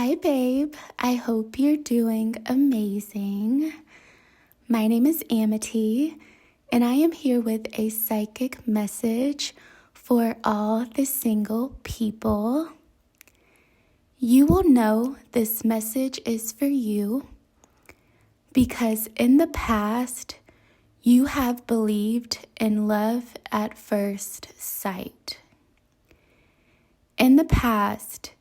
Hi, babe. I hope you're doing amazing. My name is Amity, and I am here with a psychic message for all the single people. You will know this message is for you because in the past, you have believed in love at first sight. In the past,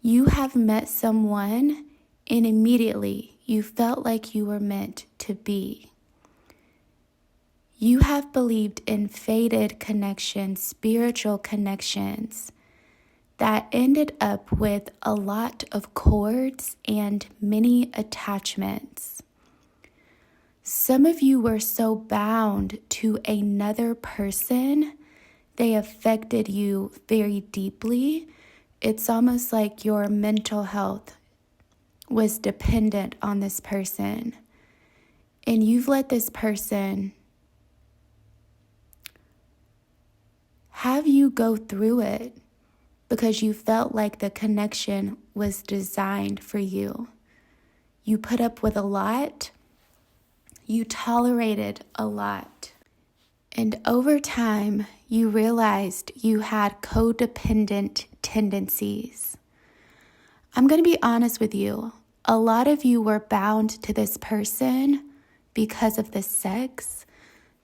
you have met someone and immediately you felt like you were meant to be. You have believed in fated connections, spiritual connections that ended up with a lot of cords and many attachments. Some of you were so bound to another person, they affected you very deeply. It's almost like your mental health was dependent on this person. And you've let this person have you go through it because you felt like the connection was designed for you. You put up with a lot. You tolerated a lot. And over time, you realized you had codependent tendencies. I'm going to be honest with you. A lot of you were bound to this person because of the sex.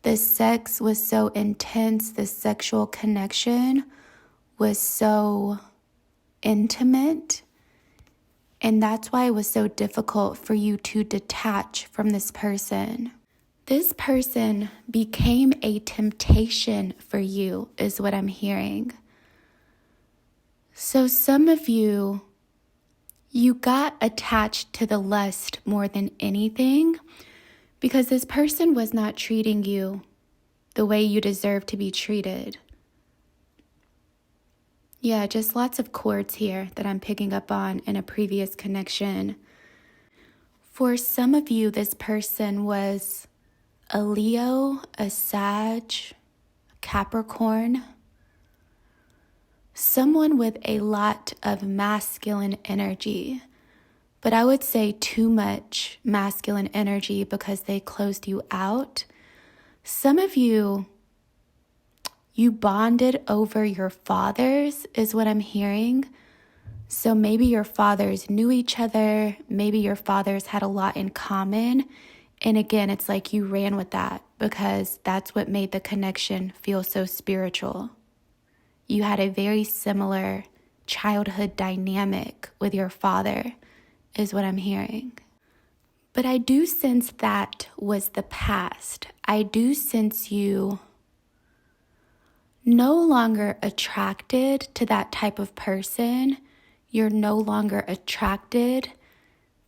The sex was so intense. The sexual connection was so intimate. And that's why it was so difficult for you to detach from this person. This person became a temptation for you, is what I'm hearing. So some of you got attached to the lust more than anything because this person was not treating you the way you deserve to be treated. Yeah, just lots of chords here that I'm picking up on in a previous connection. For some of you, this person was a Leo, a Sag, Capricorn, someone with a lot of masculine energy, but I would say too much masculine energy because they closed you out. Some of you bonded over your fathers is what I'm hearing. So maybe your fathers knew each other, maybe your fathers had a lot in common. And again, it's like you ran with that because that's what made the connection feel so spiritual. You had a very similar childhood dynamic with your father, is what I'm hearing. But I do sense that was the past. I do sense you no longer attracted to that type of person. You're no longer attracted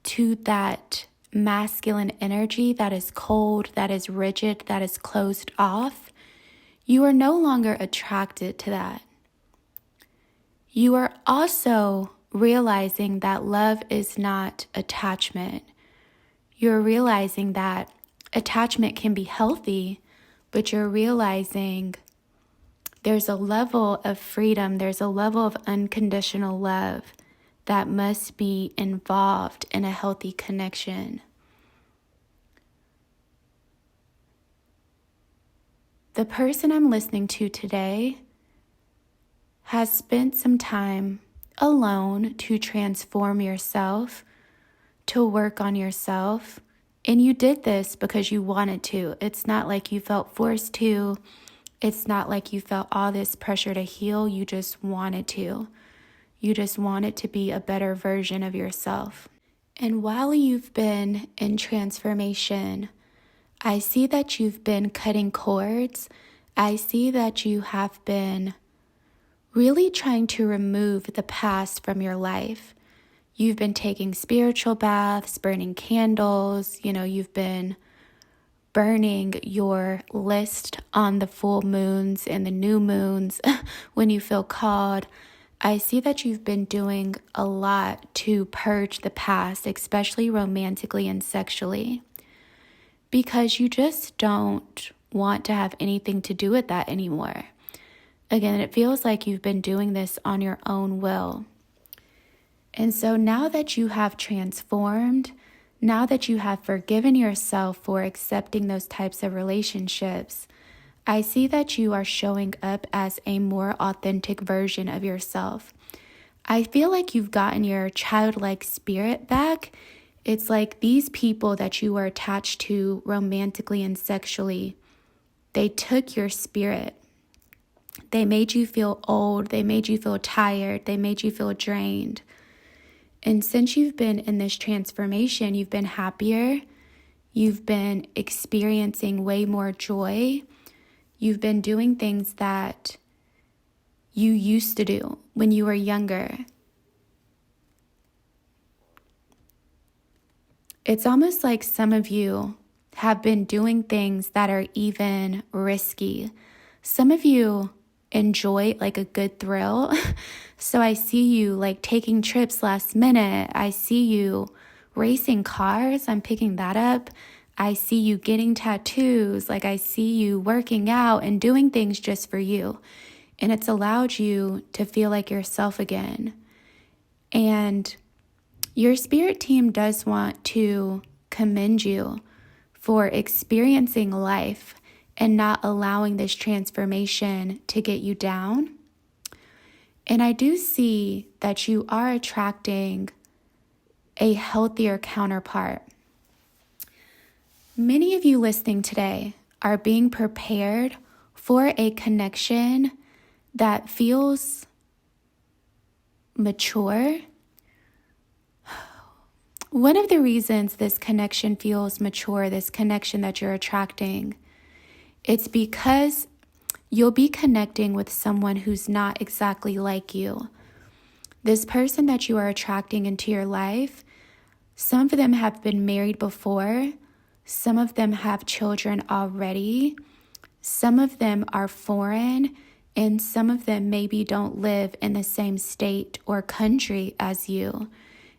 to that masculine energy that is cold, that is rigid, that is closed off. You are no longer attracted to that. You are also realizing that love is not attachment. You're realizing that attachment can be healthy, but you're realizing there's a level of freedom, there's a level of unconditional love that must be involved in a healthy connection. The person I'm listening to today has spent some time alone to transform yourself, to work on yourself. And you did this because you wanted to. It's not like you felt forced to. It's not like you felt all this pressure to heal. You just wanted to. You just wanted to be a better version of yourself. And while you've been in transformation, I see that you've been cutting cords. I see that you have been really trying to remove the past from your life. You've been taking spiritual baths, burning candles, you've been burning your list on the full moons and the new moons when you feel called. I see that you've been doing a lot to purge the past, especially romantically and sexually, because you just don't want to have anything to do with that anymore. Again, it feels like you've been doing this on your own will. And so now that you have transformed, now that you have forgiven yourself for accepting those types of relationships, I see that you are showing up as a more authentic version of yourself. I feel like you've gotten your childlike spirit back. It's like these people that you were attached to romantically and sexually, they took your spirit. They made you feel old. They made you feel tired. They made you feel drained. And since you've been in this transformation, you've been happier. You've been experiencing way more joy. You've been doing things that you used to do when you were younger. It's almost like some of you have been doing things that are even risky. Some of you enjoy like a good thrill. So I see you like taking trips last minute. I see you racing cars. I'm picking that up. I see you getting tattoos. Like I see you working out and doing things just for you. And it's allowed you to feel like yourself again. And your spirit team does want to commend you for experiencing life and not allowing this transformation to get you down. And I do see that you are attracting a healthier counterpart. Many of you listening today are being prepared for a connection that feels mature. One of the reasons this connection feels mature, this connection that you're attracting, it's because you'll be connecting with someone who's not exactly like you. This person that you are attracting into your life, some of them have been married before. Some of them have children already. Some of them are foreign, and some of them maybe don't live in the same state or country as you.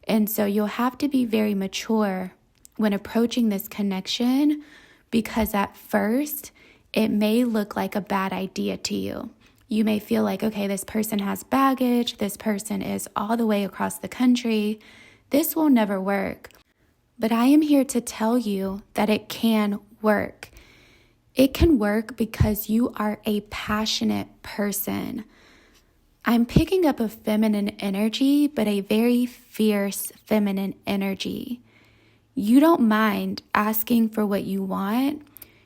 And so you'll have to be very mature when approaching this connection, because at first it may look like a bad idea to you. You may feel like, okay, this person has baggage. This person is all the way across the country. This will never work. But I am here to tell you that it can work. It can work because you are a passionate person. I'm picking up a feminine energy, but a very fierce feminine energy. You don't mind asking for what you want.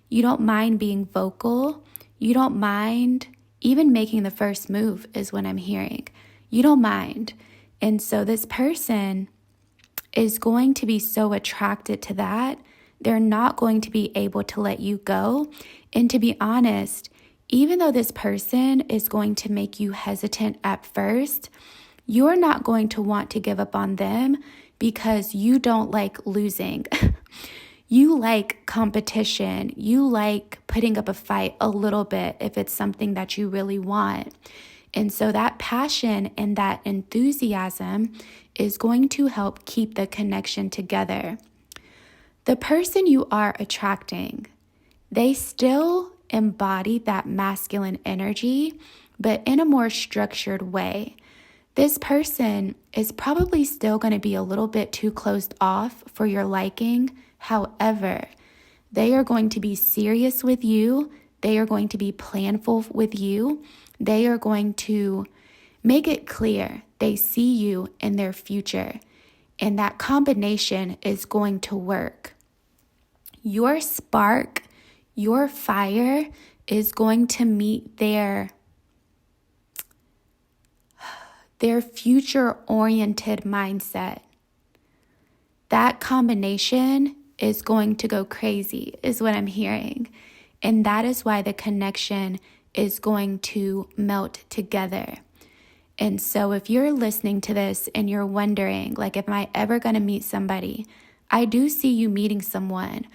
You don't mind being vocal. You don't mind even making the first move is what I'm hearing. You don't mind. And so this person is going to be so attracted to that. They're not going to be able to let you go. And to be honest, even though this person is going to make you hesitant at first, you're not going to want to give up on them because you don't like losing. You like competition. You like putting up a fight a little bit if it's something that you really want. And so that passion and that enthusiasm is going to help keep the connection together. The person you are attracting, they still embody that masculine energy, but in a more structured way. This person is probably still going to be a little bit too closed off for your liking. However, they are going to be serious with you. They are going to be planful with you. They are going to make it clear they see you in their future. And that combination is going to work. Your spark, your fire is going to meet their future-oriented mindset. That combination is going to go crazy, is what I'm hearing. And that is why the connection is going to melt together. And so if you're listening to this and you're wondering, like, am I ever going to meet somebody? I do see you meeting someone,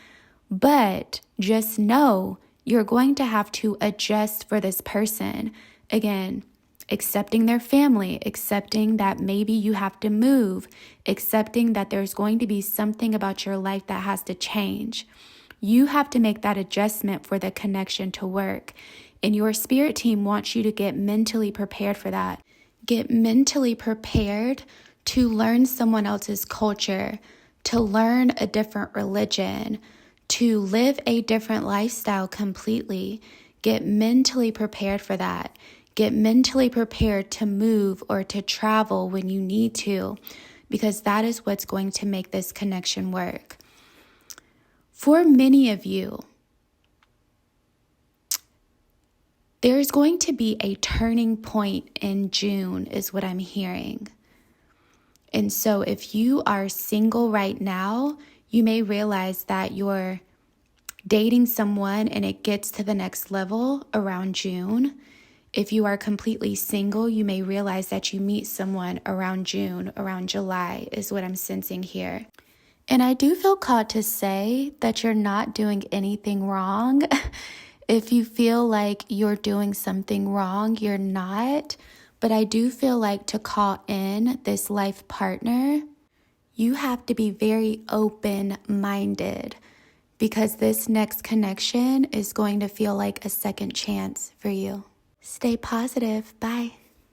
but just know you're going to have to adjust for this person. Again, accepting their family, accepting that maybe you have to move, accepting that there's going to be something about your life that has to change. You have to make that adjustment for the connection to work. And your spirit team wants you to get mentally prepared for that. Get mentally prepared to learn someone else's culture, to learn a different religion, to live a different lifestyle completely. Get mentally prepared for that. Get mentally prepared to move or to travel when you need to, because that is what's going to make this connection work. For many of you, there's going to be a turning point in June, is what I'm hearing. And so if you are single right now, you may realize that you're dating someone and it gets to the next level around June. If you are completely single, you may realize that you meet someone around June, around July, is what I'm sensing here. And I do feel called to say that you're not doing anything wrong. If you feel like you're doing something wrong, you're not. But I do feel like to call in this life partner, you have to be very open-minded, because this next connection is going to feel like a second chance for you. Stay positive. Bye.